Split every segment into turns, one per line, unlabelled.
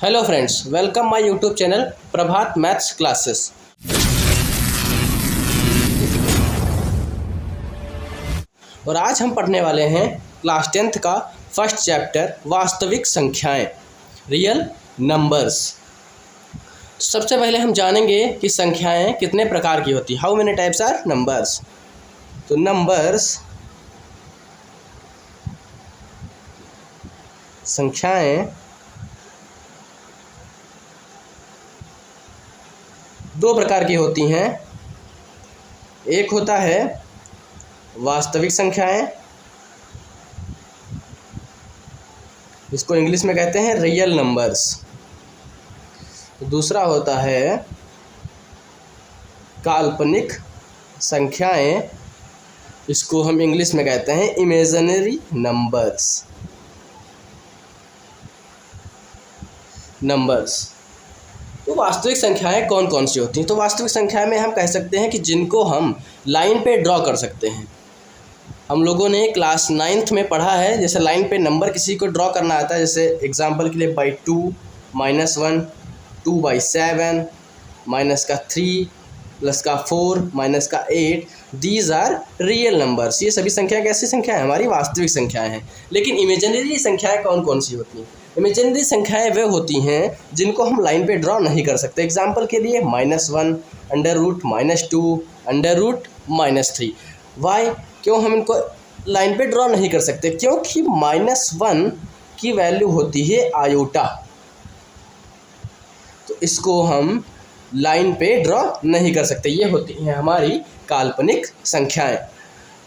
Hello friends, welcome my YouTube channel Prabhat maths classes. और आज हम पढ़ने वाले हैं क्लास 10th का फर्स्ट चैप्टर वास्तविक संख्याएं, रियल नंबर्स। सबसे पहले हम जानेंगे कि संख्याएं कितने प्रकार की होती, how many types are numbers. तो नंबर्स संख्याएं दो प्रकार की होती हैं। एक होता है वास्तविक संख्याएं, इसको इंग्लिश में कहते हैं रियल नंबर्स। दूसरा होता है काल्पनिक संख्याएं, इसको हम इंग्लिश में कहते हैं इमेजिनरी नंबर्स। तो वास्तविक संख्याएं कौन कौन सी होती हैं? तो वास्तविक संख्या में हम कह सकते हैं कि जिनको हम लाइन पे ड्रॉ कर सकते हैं। हम लोगों ने क्लास 9th में पढ़ा है, जैसे लाइन पे नंबर किसी को ड्रॉ करना आता है, जैसे एग्जांपल के लिए by 2, -1, 2/7, -3, +4, -8। These are real numbers. ये सभी संख्याएं कैसी संख्या है? हमारी वास्तविक संख्याएं हैं। लेकिन इमेजिनरी संख्याएं कौन कौन सी होती हैं? इमेजिनरी संख्याएं वे होती हैं जिनको हम लाइन पे ड्रॉ नहीं कर सकते। एग्जाम्पल के लिए -1, √-2, √-3। वाई? क्यों हम इनको लाइन पे ड्रॉ नहीं कर सकते? क्योंकि -1 की वैल्यू होती है आयोटा, तो इसको हम लाइन पे ड्रॉ नहीं कर सकते। ये होती हैं हमारी काल्पनिक संख्याएं।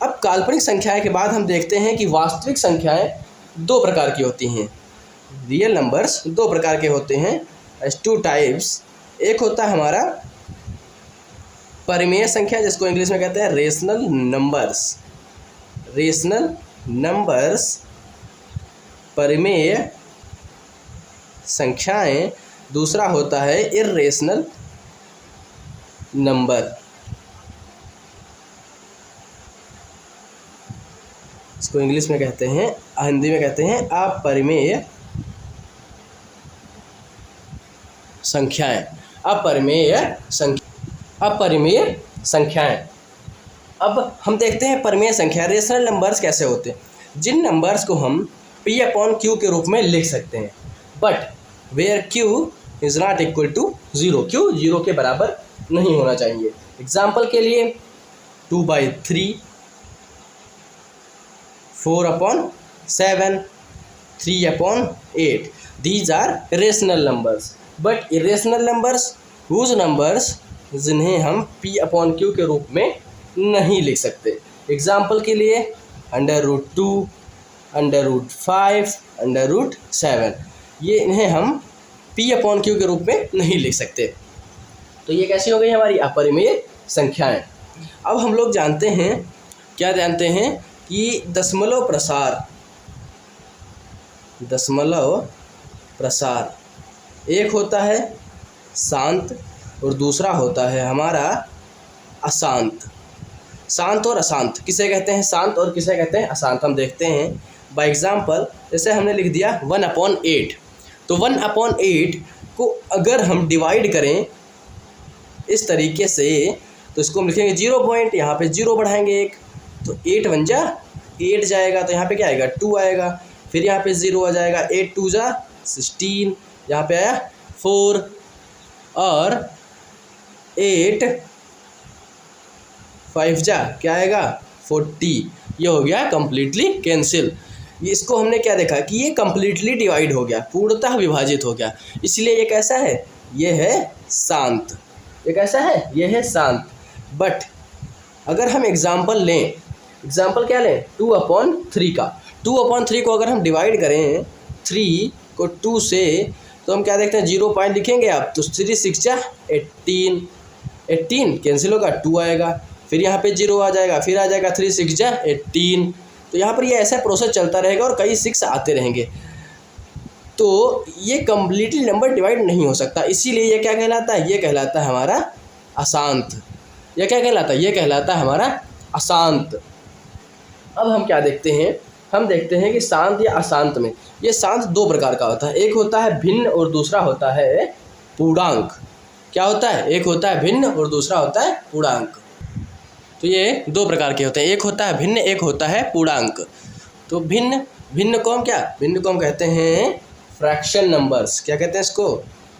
अब काल्पनिक संख्याएं के बाद हम देखते हैं कि वास्तविक संख्याएं दो प्रकार की होती हैं। रियल नंबर्स दो प्रकार के होते हैं, एज 2 टाइप्स। एक होता है हमारा परिमेय संख्या, जिसको इंग्लिश में कहते हैं रेशनल नंबर्स। रेशनल नंबर्स परिमेय संख्याएं। दूसरा होता है इर्रेशनल नंबर, इसको इंग्लिश में कहते हैं, हिंदी में कहते हैं अपरिमेय संख्याएं। अपरिमेय संख्याएं। अब हम देखते हैं परिमेय संख्या, रेशनल नंबर्स कैसे होते हैं। जिन नंबर्स को हम P/Q के रूप में लिख सकते हैं, but where Q is not equal to 0। Q 0 के बराबर नहीं होना चाहिए। एग्जाम्पल के लिए 2/3, 4/7, 3/8। These are rational numbers. But irrational numbers, whose numbers, जिन्हें हम P/Q के रूप में नहीं लिख सकते। एग्जाम्पल के लिए √2, √5, √7। ये इन्हें हम P/Q के रूप में नहीं लिख सकते। तो ये कैसी हो गई हमारी अपरिमेय संख्याएं। अब हम लोग जानते हैं, क्या जानते हैं कि दशमलव प्रसार एक होता है शांत और दूसरा होता है हमारा अशांत। शांत और अशांत किसे कहते हैं? शांत और किसे कहते हैं? अशांत। हम देखते हैं बाय एग्जाम्पल, जैसे हमने लिख दिया 1/8। तो 1/8 को अगर हम डिवाइड करें इस तरीके से, तो इसको हम लिखेंगे 0 पॉइंट, यहाँ पे 0 बढ़ाएंगे 1, तो 8 1 जा 8 जाएगा, तो यहाँ पे क्या आएगा 2 आएगा। फिर यहाँ पे 0 आ जाएगा, 8 2 जा 16, यहाँ पे आया 4, और 8 5 जा क्या आएगा 40। ये हो गया कम्प्लीटली कैंसिल। इसको हमने क्या देखा कि ये कम्प्लीटली डिवाइड हो गया, पूर्णतः विभाजित हो गया, इसलिए ये कैसा है? ये है शांत। ये कैसा है? ये है शांत। बट अगर हम एग्जाम्पल लें, एग्जाम्पल क्या लें? 2/3 का। 2/3 को अगर हम डिवाइड करें 3 को 2 से, तो हम क्या देखते हैं? 0 पॉइंट लिखेंगे आप, तो 3 6 जा 18, 18 कैंसिल होगा, 2 आएगा। फिर यहाँ पे 0 आ जाएगा, फिर आ जाएगा 3 6 जा 18। तो यहाँ पर ये ऐसा प्रोसेस चलता रहेगा और कई 6 आते रहेंगे, तो ये कम्प्लीटली नंबर डिवाइड नहीं हो सकता। इसीलिए ये क्या कहलाता है? ये कहलाता है हमारा अशांत। ये क्या कहलाता है? ये कहलाता है हमारा अशांत। अब हम क्या देखते हैं, हम देखते हैं कि शांत या अशांत में, ये शांत दो प्रकार का होता है, एक होता है भिन्न और दूसरा होता है पूर्णांक। क्या होता है? एक होता है भिन्न और दूसरा होता है पूर्णांक। तो ये दो प्रकार के होते हैं, एक होता है भिन्न, एक होता है पूर्णांक। तो भिन्न को हम कहते हैं फ्रैक्शन नंबर्स। क्या कहते हैं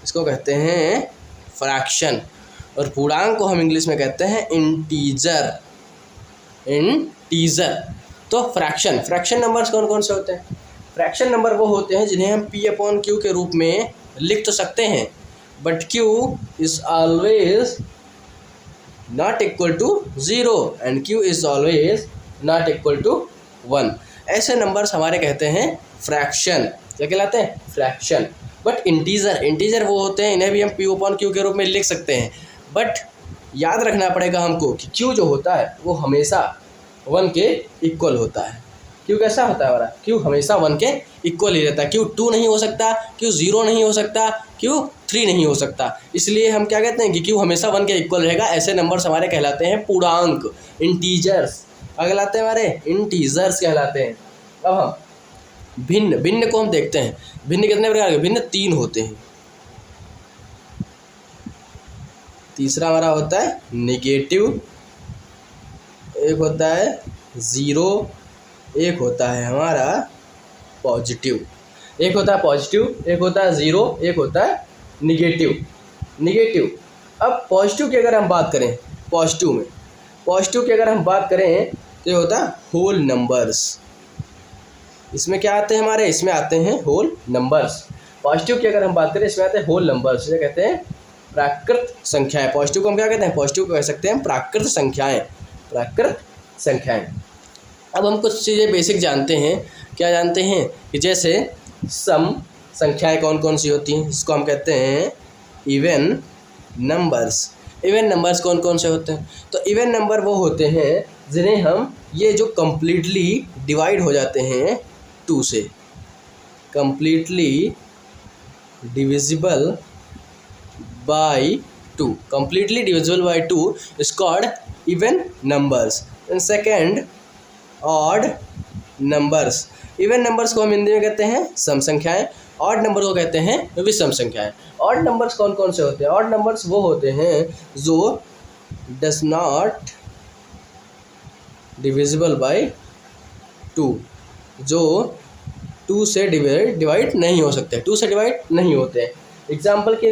इसको कहते हैं फ्रैक्शन। और पूर्णांक को हम इंग्लिश में कहते हैं इंटीजर। तो फ्रैक्शन नंबर्स कौन कौन से होते हैं? फ्रैक्शन नंबर वो होते हैं जिन्हें हम P/Q के रूप में लिख तो सकते हैं, but Q is always not equal to 0 and Q is always not equal to 1। ऐसे नंबर्स हमारे कहते हैं फ्रैक्शन। क्या कहलाते हैं? फ्रैक्शन। बट इंटीजर वो होते हैं, इन्हें भी हम P/Q के रूप में लिख सकते हैं, बट याद रखना पड़ेगा हमको कि Q जो होता है वो हमेशा 1 के इक्वल होता है। Q कैसा होता है हमारा? Q हमेशा 1 के इक्वल ही रहता है। Q 2 नहीं हो सकता, Q 0 नहीं हो सकता, Q 3 नहीं हो सकता। इसलिए हम क्या कहते हैं कि Q हमेशा 1 के इक्वल रहेगा। ऐसे नंबर्स हमारे कहलाते हैं पूर्णांक, इंटीजर्स। क्या कहलाते हैं हमारे? इंटीजर्स कहलाते हैं। अब हम भिन्न को हम देखते हैं। भिन्न कितने प्रकार के? भिन्न 3 होते हैं। तीसरा हमारा होता है नेगेटिव, एक होता है 0, एक होता है हमारा पॉजिटिव। एक होता है पॉजिटिव, एक होता है 0, एक होता है निगेटिव। अब पॉजिटिव की अगर हम बात करें, पॉजिटिव की अगर हम बात करें तो ये होता है होल नंबर्स। इसमें क्या आते हैं हमारे? इसमें आते हैं होल नंबर्स। पॉजिटिव की अगर हम बात करें इसमें आते हैं होल नंबर्स। ये कहते हैं प्राकृत संख्याएं। पॉजिटिव को हम क्या कहते हैं? पॉजिटिव को कह सकते हैं प्राकृत संख्याएं। अब हम कुछ चीज़ें बेसिक जानते हैं। क्या जानते हैं? कि जैसे सम संख्याएं कौन कौन सी होती हैं, इसको हम कहते हैं इवन नंबर्स। इवन नंबर्स कौन कौन से होते हैं? तो इवन नंबर वो होते हैं जिन्हें हम ये जो कम्प्लीटली डिवाइड हो जाते हैं 2 से, completely divisible by 2 is called even numbers. And second, odd numbers. Even numbers को हम हिंदी में कहते हैं सम संख्याएं, ऑड नंबर को कहते हैं विषम संख्याएं। ऑड नंबर्स कौन कौन से होते हैं? ऑड नंबर्स वो होते हैं जो डज नॉट डिविजिबल बाई 2, जो 2 से डिवाइड नहीं हो सकते, 2 से डिवाइड नहीं होते हैं। एग्जाम्पल के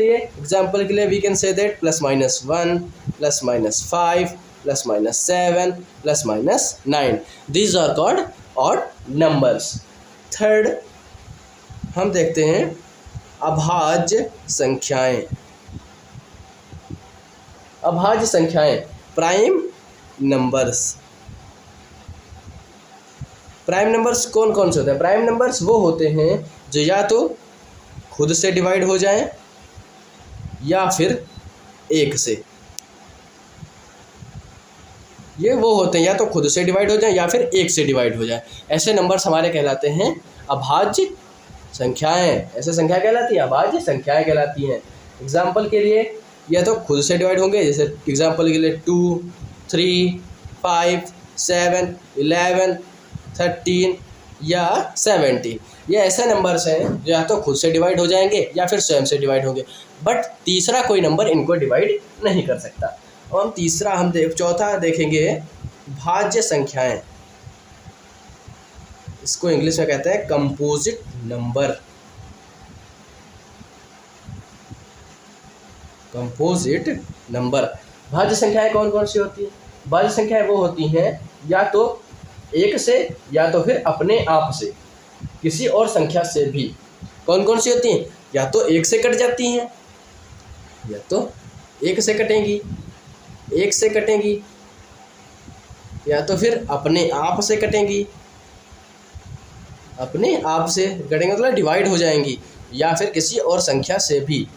लिए we can say that +-1, +-5, +-7, +-9, these are called odd numbers. Third हम देखते हैं अभाज्य संख्याएं, प्राइम नंबर्स कौन कौन से होते हैं? प्राइम नंबर्स वो होते हैं जो या तो खुद से डिवाइड हो जाएं या फिर 1 से। ये वो होते हैं या तो खुद से डिवाइड हो जाए या फिर 1 से डिवाइड हो जाए। ऐसे नंबर्स हमारे कहलाते हैं अभाज्य संख्याएं। ऐसे संख्या कहलाती हैं अभाज्य संख्याएं कहलाती हैं। एग्जाम्पल के लिए या तो खुद से डिवाइड होंगे, जैसे एग्जाम्पल के लिए 2, 3, 5, 7, 11, 13 या 17। ये ऐसे नंबर्स हैं जो या तो खुद से डिवाइड हो जाएंगे या फिर स्वयं से डिवाइड होंगे, बट तीसरा कोई नंबर इनको डिवाइड नहीं कर सकता। और चौथा देखेंगे भाज्य संख्याएं। इसको इंग्लिश में कहते हैं कंपोजिट नंबर। भाज्य संख्याएं कौन कौन सी होती हैं? भाज्य संख्याएं वो होती हैं या तो 1 से या तो फिर अपने आप से किसी और संख्या से भी। कौन कौन सी होती हैं? या तो 1 से कट जाती हैं, या तो 1 से कटेंगी, या तो फिर अपने आप से कटेंगी, मतलब डिवाइड हो जाएंगी, या फिर किसी और संख्या से भी,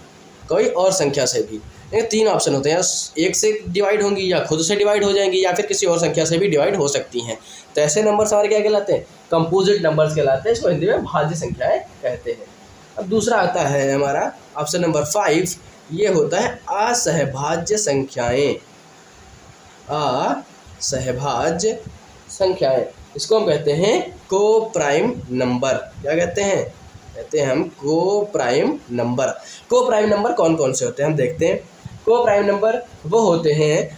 कोई और संख्या से भी। ये 3 ऑप्शन होते हैं, 1 से डिवाइड होंगी या खुद से डिवाइड हो जाएंगी या फिर किसी और संख्या से भी डिवाइड हो सकती हैं। तो ऐसे नंबर्स हमारे क्या कहलाते हैं? कंपोजिट नंबर्स कहलाते हैं। इसको हिंदी में भाज्य संख्याएं कहते हैं। अब दूसरा आता है हमारा ऑप्शन नंबर 5, ये होता है असहभाज्य संख्याएं। इसको हम कहते हैं को प्राइम नंबर। क्या कहते हैं? कहते हैं हम को प्राइम नंबर। को प्राइम नंबर कौन कौन से होते हैं हम देखते हैं। को प्राइम नंबर वो होते हैं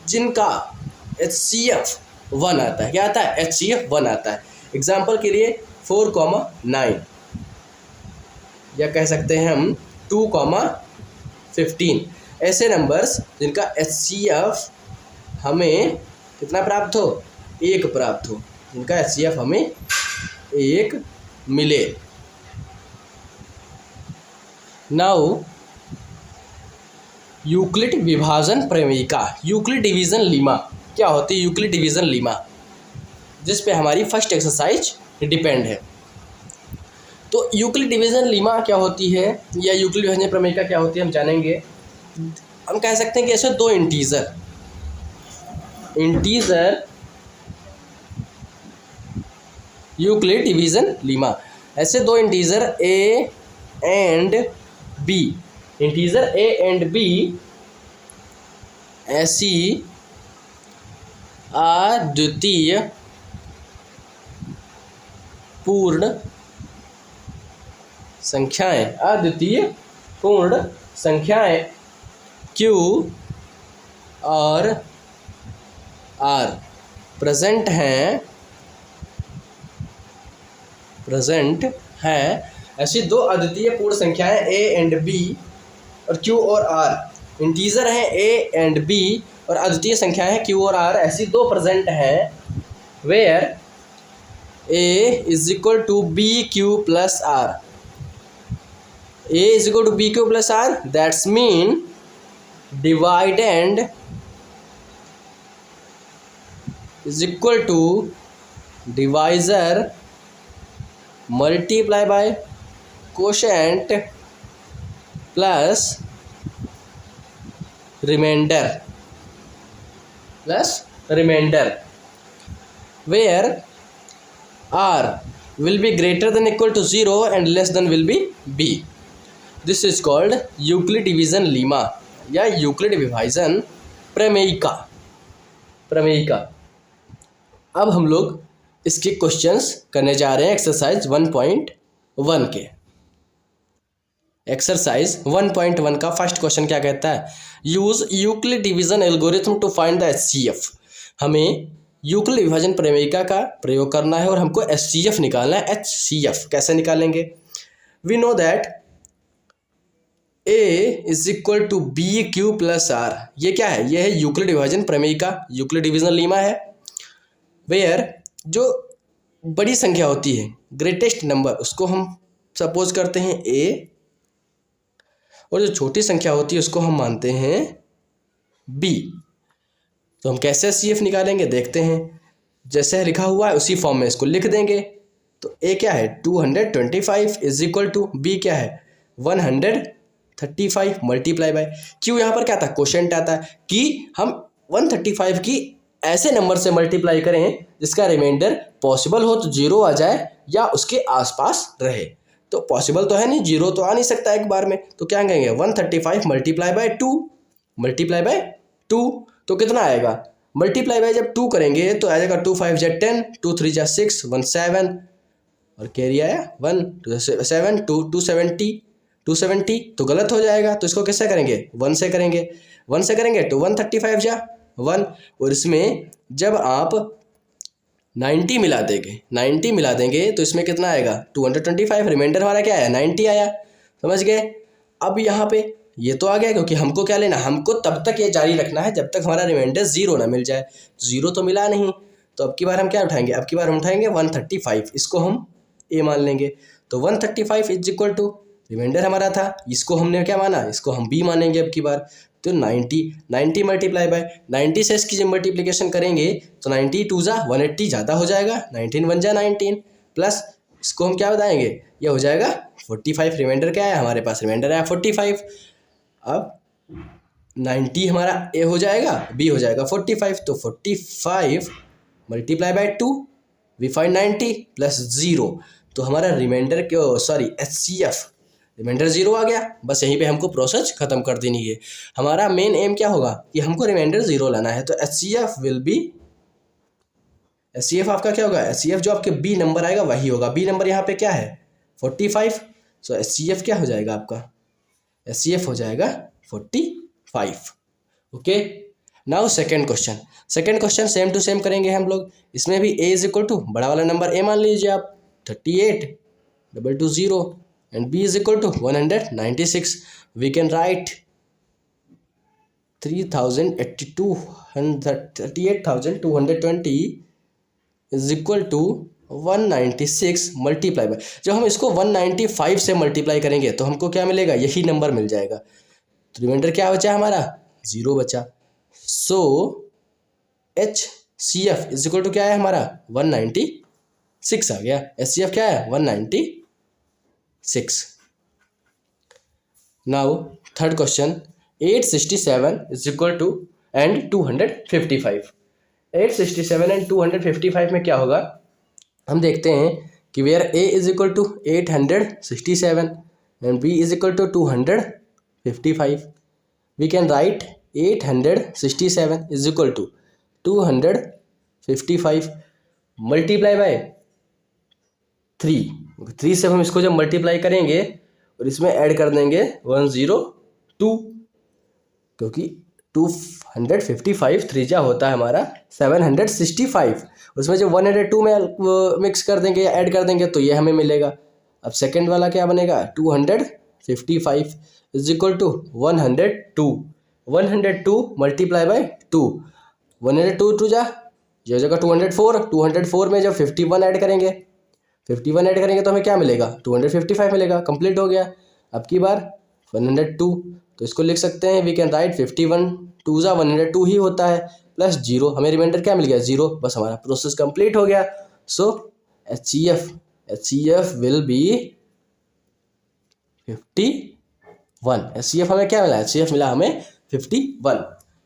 जिनका HCF 1 आता है। क्या आता है? HCF 1 आता है। एग्जाम्पल के लिए 4,9 या कह सकते हैं हम 2,15। ऐसे नंबर्स जिनका HCF हमें कितना प्राप्त हो? 1 प्राप्त हो, जिनका HCF हमें 1 मिले। नाउ यूक्लिड विभाजन प्रमेयिका, यूक्लिड डिवीज़न लीमा क्या होती है? यूक्लिड डिवीज़न लीमा, जिस पे हमारी फर्स्ट एक्सरसाइज डिपेंड है। तो यूक्लिड डिवीज़न लीमा क्या होती है या यूक्लिड विभाजन प्रमेयिका क्या होती है हम जानेंगे। हम कह सकते हैं कि ऐसे दो इंटीजर यूक्लिड डिवीज़न लीमा, ऐसे दो integer A and B, integer A and B ऐसी अद्वितीय पूर्ण संख्याएं Q और R प्रेजेंट हैं। ऐसी दो अद्वितीय पूर्ण संख्याएं A एंड B और Q और R, इंटीजर हैं A एंड B और अद्वितीय संख्याएं हैं Q और R, ऐसी दो प्रेजेंट हैं where A is equal to BQ plus R। A is equal to BQ plus R, that's mean dividend is equal to divisor multiply by quotient plus remainder where R will be greater than equal to 0 and less than will be B. This is called Euclid division Lima या Euclid विभाजन प्रमेयिका। अब हम लोग इसके questions करने जा रहे हैं एक्सरसाइज 1.1 के। एक्सरसाइज 1.1 का फर्स्ट क्वेश्चन क्या कहता है? Use Euclid division algorithm to find the HCF। हमें यूक्लिड विभाजन प्रमेयिका का प्रयोग करना है और हमको HCF निकालना है। HCF कैसे निकालेंगे? We know that A is equal to BQ plus R। ये क्या है? ये है यूक्लिड विभाजन प्रमेयिका, यूक्लिड डिवीज़न लीमा है। वेयर जो बड़ी संख्या होती है, ग्रेटेस्ट नंबर, उसको हम सपोज करते हैं A, और जो छोटी संख्या होती है उसको हम मानते हैं B। तो हम कैसे HCF निकालेंगे देखते हैं। जैसे लिखा हुआ है उसी फॉर्म में इसको लिख देंगे। तो A क्या है? 225 इज इक्वल टू B क्या है? 135 मल्टीप्लाई बाय Q। यहाँ पर क्या था? क्वोशेंट आता है कि हम 135 की ऐसे नंबर से मल्टीप्लाई करें जिसका रिमाइंडर पॉसिबल हो तो 0 आ जाए या उसके आसपास रहे। तो पॉसिबल तो है नहीं, 0 तो आ नहीं सकता एक बार में, तो क्या कहेंगे? 135 मल्टीप्लाई बाय 2 तो कितना आएगा? मल्टीप्लाई बाय जब 2 करेंगे तो आ जाएगा 2 5 जा 10, 2 3 जा 6, 1 7 और कैरी आया 1 7 270 तो गलत हो जाएगा। तो इसको कैसे करेंगे? 1 से करेंगे तो 135 जा 1, और इसमें जब आप 90 मिला देंगे तो इसमें कितना आएगा? 225। रिमाइंडर हमारा क्या है? 90 आया। समझ गए? अब यहाँ पे ये तो आ गया, क्योंकि हमको क्या लेना? हमको तब तक ये जारी रखना है जब तक हमारा रिमाइंडर 0 ना मिल जाए। 0 तो मिला नहीं, तो अब की बार हम क्या उठाएंगे? अब की बार हम उठाएंगे 135, इसको हम A मान लेंगे। तो 135 इज इक्वल टू रिमाइंडर हमारा था, इसको हमने क्या माना? इसको हम B मानेंगे अब की बार। तो 90 मल्टीप्लाई बाय 90 से इसकी जब मल्टीप्लिकेशन करेंगे तो 90 2 जा 180 ज़्यादा हो जाएगा, 19 1 जा 19 प्लस इसको हम क्या बताएंगे? ये हो जाएगा 45। रिमाइंडर क्या है हमारे पास? रिमाइंडर आया 45। अब 90 हमारा A हो जाएगा, B हो जाएगा 45। तो 45 multiply by 2 we find 90 plus 0। तो हमारा रिमाइंडर क्यों HCF रिमाइंडर 0 आ गया। बस यहीं पे हमको प्रोसेस खत्म कर देनी है। हमारा मेन एम क्या होगा कि हमको रिमाइंडर 0 लाना है। तो HCF HCF आपका क्या होगा, HCF जो आपके बी नंबर आएगा वही होगा। बी नंबर यहाँ पे क्या है 45, सो HCF क्या हो जाएगा आपका, HCF हो जाएगा 45। Okay, now second question. Second question same to same करेंगे हम लोग। इसमें भी a इज इक्वल टू बड़ा वाला नंबर a मान लीजिए आप 38,220 and b is equal to 196। We can write 38,220 is equal to 196 multiply by, जब हम इसको 195 से मल्टीप्लाई करेंगे तो हमको क्या मिलेगा, यही नंबर मिल जाएगा। तो रिमाइंडर क्या बचा हमारा, 0 बचा। सो HCF इज इक्वल टू क्या है हमारा 196 आ गया। HCF क्या है 196। Now third question 867 is equal to and 255। 867 and 255 में क्या होगा, हम देखते हैं कि where a is equal to 867 and b is equal to 255। We can write 867 is equal to 255 multiply by 3 से हम इसको जब मल्टीप्लाई करेंगे और इसमें ऐड कर देंगे 102, क्योंकि 255 त्रिज्या होता है हमारा 765, उसमें जब 102 में मिक्स कर देंगे या ऐड कर देंगे तो ये हमें मिलेगा। अब सेकंड वाला क्या बनेगा 255 is equal to 102 multiply by 2, 102 टू जा ये जगह 204 में जब 51 ऐड करेंगे तो हमें क्या मिलेगा 255 मिलेगा। कंप्लीट हो गया। अब की बार 102, तो इसको लिख सकते हैं वी कैन राइट 51 2 जा 102 ही होता है प्लस 0, हमें रिमाइंडर क्या मिल गया 0, बस हमारा प्रोसेस कंप्लीट हो गया। So HCF will B 51। HCF हमें क्या मिला, HCF मिला हमें 51।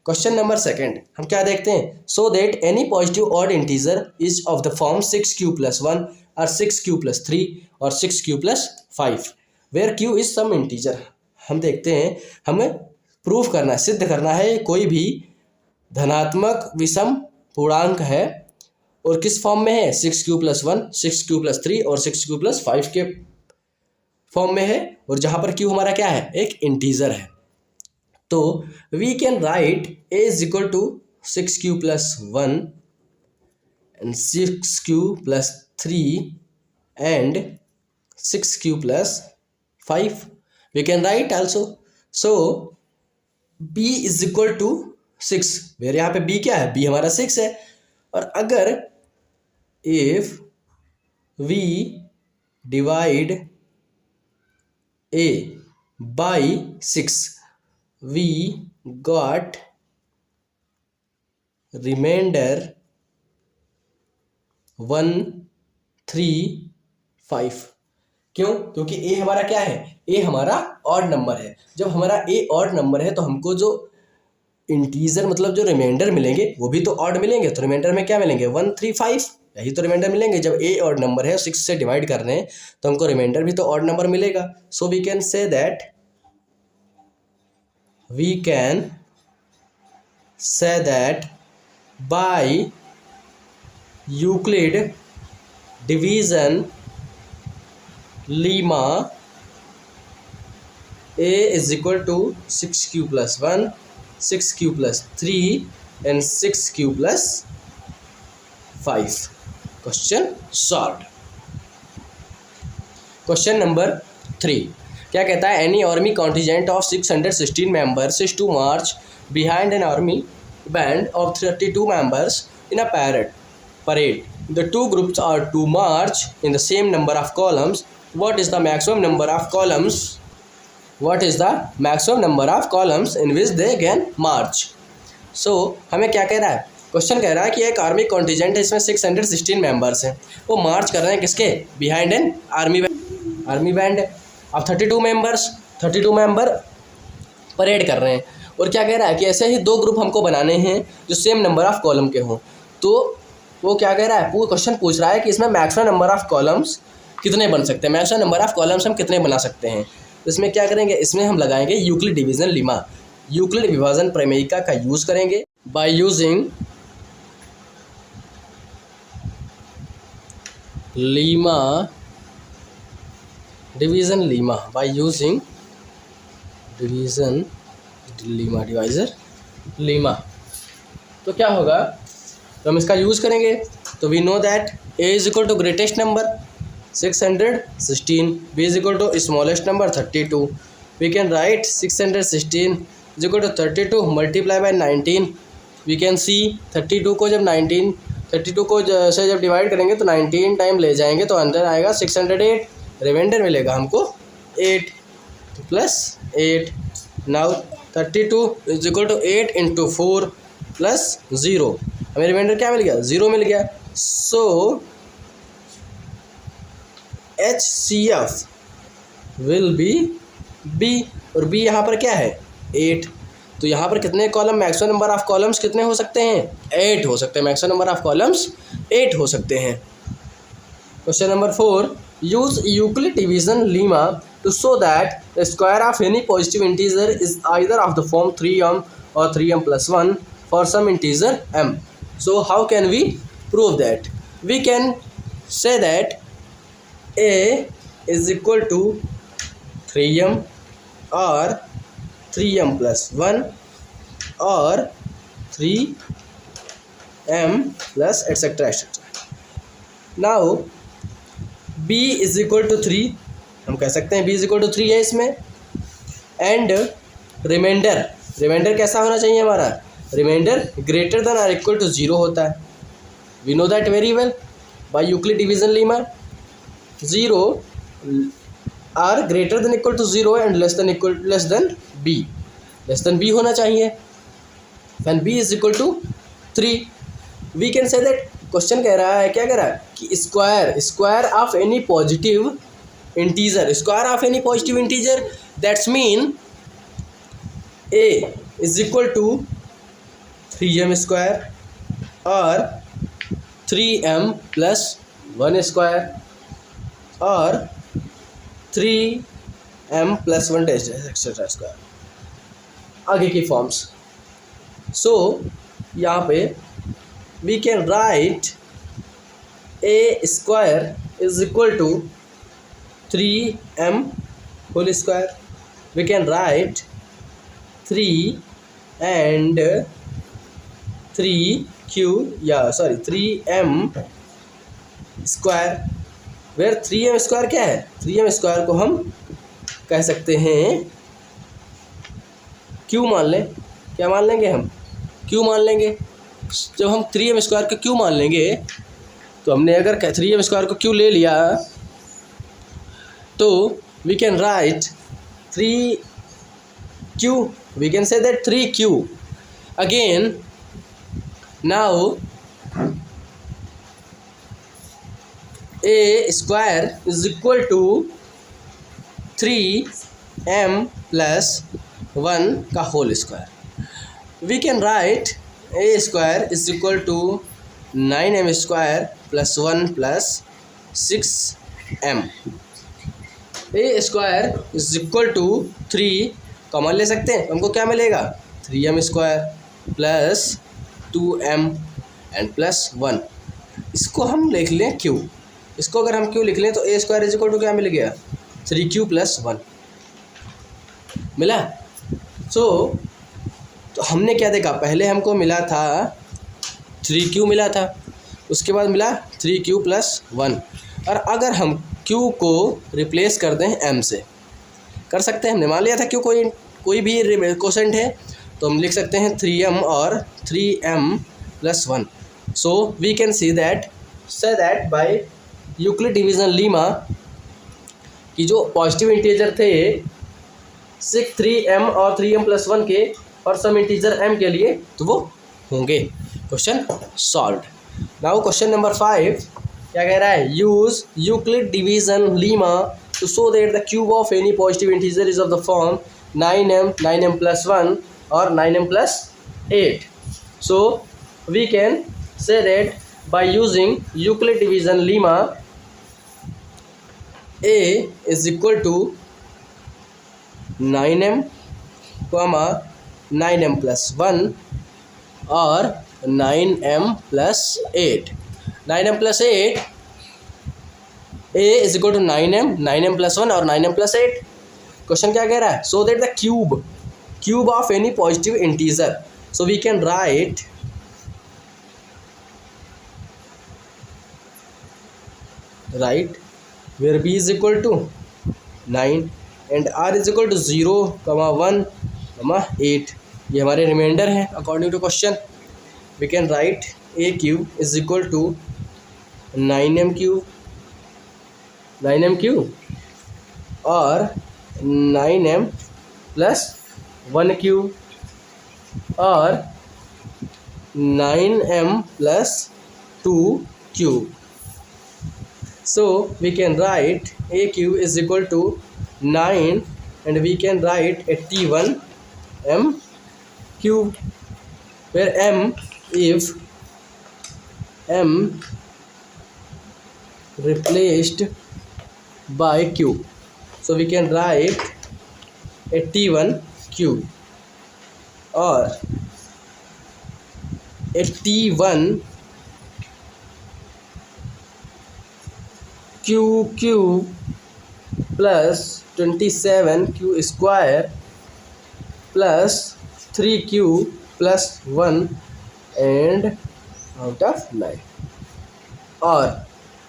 क्वेश्चन नंबर सेकंड हम क्या देखते हैं, so that any positive odd integer is of the form 6q + 1 और 6q + 3 और 6q + 5 where q is some integer. हम देखते हैं हमें प्रूफ करना है, सिद्ध करना है कोई भी धनात्मक विषम पूर्णांक है और किस फॉर्म में है 6q + 1 6q + 3 और 6q + 5 के फॉर्म में है, और जहाँ पर q हमारा क्या है एक इंटीजर है। तो we can write a is equal to 6q + 1 and 6q + 3 and 6q + 5 we can write also. So b is equal to 6, मेरे यहाँ पे b क्या है, b हमारा 6 है। और अगर if we divide a by 6 we got remainder 135। क्यों, क्योंकि a हमारा क्या है, a हमारा ऑड नंबर है। जब हमारा a ऑड नंबर है तो हमको जो इंटीजर मतलब जो रिमाइंडर मिलेंगे वो भी तो ऑड मिलेंगे, तो रिमाइंडर में क्या मिलेंगे 135, यही तो रिमाइंडर मिलेंगे। जब a ऑड नंबर है 6 से डिवाइड कर रहे हैं तो हमको रिमाइंडर भी तो ऑड नंबर मिलेगा। So we can say that by Euclid division lemma a is equal to 6q + 1 6q + 3 and 6q + 5। Question solved. Question number 3 क्या कहता है, any army contingent of 616 members is to march behind an army band of 32 members in a parade. The two groups are to march in the same number of columns. What is the maximum number of columns? What is the maximum number of columns in which they can march? So हमें क्या कह रहा है, question कह रहा है कि एक आर्मी कॉन्टिजेंट है, इसमें 616 मेंबर्स हैं, वो मार्च कर रहे हैं किसके, बिहाइंड एन आर्मी बैंड। अब 32 मेंबर परेड कर रहे हैं, और क्या कह रहा है कि ऐसे ही 2 ग्रुप हमको बनाने हैं जो सेम नंबर ऑफ कॉलम के हों। तो वो क्या कह रहा है, वो क्वेश्चन पूछ रहा है कि इसमें मैक्सिमम नंबर ऑफ कॉलम्स कितने बन सकते हैं, मैक्सिमम नंबर ऑफ कॉलम्स हम कितने बना सकते हैं। इसमें क्या करेंगे, इसमें हम लगाएंगे यूक्लिड डिवीजन लीमा, यूक्लिड विभाजन प्रमेयिका का यूज़ करेंगे। By using lemma division lemma by using division lemma divisor lemma. तो क्या होगा, तो हम इसका यूज़ करेंगे। तो we know that a is equal to greatest number 616, b is equal to smallest number 32। We can write 616 is equal to 32 multiply by 19। We can see 32 को जब 32 को से जब डिवाइड करेंगे तो 19 टाइम ले जाएंगे तो अंदर आएगा 608, रिमाइंडर मिलेगा हमको 8 plus 8। Now 32 is equal to 8 into 4 plus 0, हमें रिमाइंडर क्या मिल गया, 0 मिल गया। So HCF will be B, और B यहाँ पर क्या है 8। तो यहाँ पर कितने column, maximum number of columns कितने हो सकते हैं, 8 हो सकते हैं। मैक्सिमम नंबर ऑफ कॉलम्स 8 हो सकते हैं। Question number 4, use Euclid division Lima to show that the square of any positive integer is either of the form 3m or 3m plus 1 for some integer m. So how can we prove that? We can say that a is equal to 3m or 3m plus 1 or 3m plus etc etc. Now b is equal to 3, हम कह सकते हैं b is equal to 3 है इसमें। And reminder कैसा होना चाहिए हमारा, reminder greater than or equal to 0 होता है। We know that very well by Euclid division lemma. 0 or greater than equal to 0 and less than b होना चाहिए। When b is equal to 3 we can say that, question कह रहा है, क्या कह रहा है कि square of any positive integer, square of any positive integer, that's mean a is equal to 3m square और 3m प्लस 1 स्क्वायर और 3m प्लस 1 एक्सेट्रा स्क्वायर, आगे की फॉर्म्स। सो यहाँ पे we can write a square is equal to 3m whole square. We can write 3 and 3m square, where 3m square क्या है, 3m square को हम कह सकते हैं q मान लें। क्या मान लेंगे हम, q मान लेंगे। जब हम 3m स्क्वायर को q मान लेंगे तो हमने अगर 3m स्क्वायर को q ले लिया तो we can write 3q, we can say that 3q again. Now a square is equal to 3m plus 1 का whole square. we can write a square is equal to 9m square plus 1 plus 6m। A square is equal to 3 common ले सकते हैं, हमको क्या मिलेगा 3m square plus 2m and plus 1। इसको हम लिख लें q, इसको अगर हम q लिख लें तो ए स्क्वायर इज इक्वल टू क्या मिल गया 3q प्लस 1 मिला। तो हमने क्या देखा, पहले हमको मिला था 3q मिला था, उसके बाद मिला 3q प्लस 1, और अगर हम q को रिप्लेस कर दें m से, कर सकते हैं, हमने मान लिया था q कोई भी कोसेंट है तो हम लिख सकते हैं 3m और 3m plus 1। So we can say that by Euclid division lemma कि जो पॉजिटिव इंटीजर थे 6 3m और 3m प्लस 1 के और सम इंटीजर m के लिए तो वो होंगे। Question solved. Now question number 5 क्या कह रहा है, use Euclid division lemma to show that the cube of any positive integer is of the form 9m plus 1 और 9m plus 8। So we can say that by using Euclid division lemma a is equal to 9m 9m plus 1 और 9m plus 8। 9m plus 8 a is equal to 9m, 9m plus 1 और 9m plus 8। Question क्या कह रहा है? So that the cube of any positive integer, so we can write where b is equal to 9 and r is equal to 0, 1, 8। ये हमारे reminder हैं according to question. We can write a cube is equal to 9m cube और 9m plus 1 cube और 9m plus 2 cube. So we can write a cube is equal to 9 and we can write 81m cube, where m replaced by cube, so we can write 81 cube or 81 cube plus 27 Q square plus 3q plus 1 and out of 9। और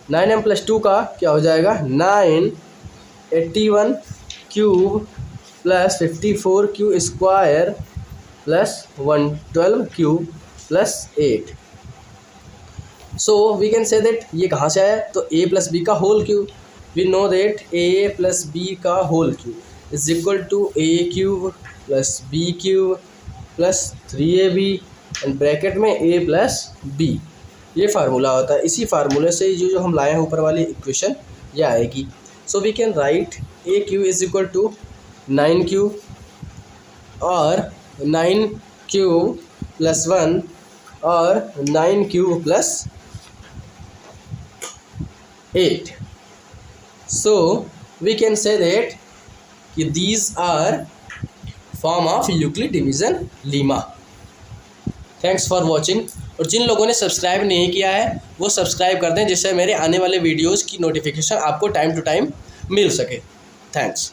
9m plus 2 का क्या हो जाएगा? 9 81 cube plus 54 q square plus 112 cube plus 8। So we can say that ये कहाँ से आया? तो a प्लस बी का whole cube. We know that a plus B का whole cube is equal to a cube plus b cube plus 3ab and bracket में a plus b। ये formula होता है। इसी फार्मूले से जो हम लाए हैं ऊपर वाली इक्वेशन ये आएगी। So we can write a cube is equal to 9 cube और 9 क्यूब प्लस 1 और 9 cube plus 8। So we can say that these are form of Euclid division lemma। Thanks for watching। और जिन लोगों ने सब्सक्राइब नहीं किया है वो सब्सक्राइब कर दें, जिससे मेरे आने वाले वीडियोज़ की नोटिफिकेशन आपको टाइम टू टाइम मिल सके। थैंक्स।